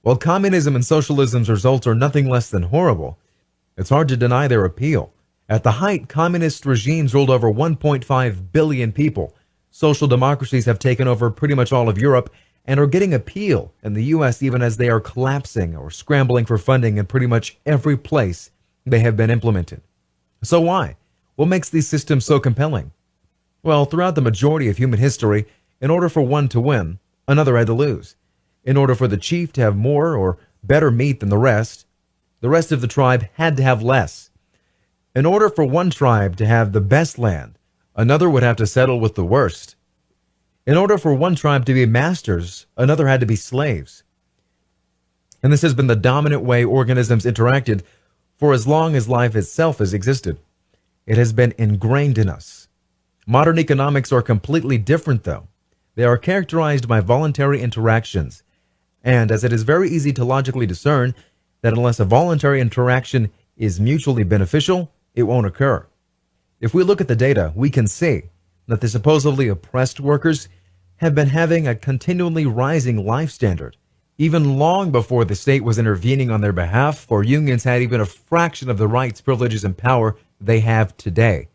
While communism and socialism's results are nothing less than horrible, it's hard to deny their appeal. At the height, communist regimes ruled over 1.5 billion people. Social democracies have taken over pretty much all of Europe and are getting appeal in the U.S. even as they are collapsing or scrambling for funding in pretty much every place they have been implemented. So why? What makes these systems so compelling? Well, throughout the majority of human history, in order for one to win, another had to lose. In order for the chief to have more or better meat than the rest of the tribe had to have less. In order for one tribe to have the best land, another would have to settle with the worst. In order for one tribe to be masters, another had to be slaves. And this has been the dominant way organisms interacted for as long as life itself has existed. It has been ingrained in us. Modern economics are completely different, though. They are characterized by voluntary interactions, and as it is very easy to logically discern that unless a voluntary interaction is mutually beneficial, it won't occur. If we look at the data, we can see that the supposedly oppressed workers have been having a continually rising life standard, even long before the state was intervening on their behalf or unions had even a fraction of the rights, privileges, and power they have today.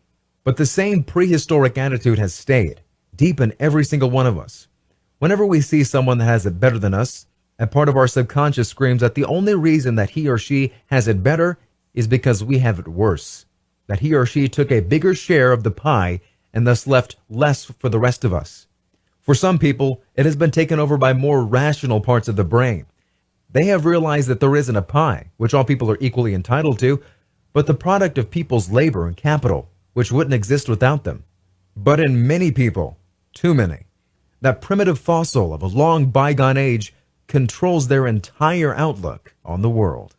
But the same prehistoric attitude has stayed deep in every single one of us. Whenever we see someone that has it better than us, a part of our subconscious screams that the only reason that he or she has it better is because we have it worse, that he or she took a bigger share of the pie and thus left less for the rest of us. For some people, it has been taken over by more rational parts of the brain. They have realized that there isn't a pie, which all people are equally entitled to, but the product of people's labor and capital, which wouldn't exist without them. But in many people, too many, that primitive fossil of a long bygone age controls their entire outlook on the world.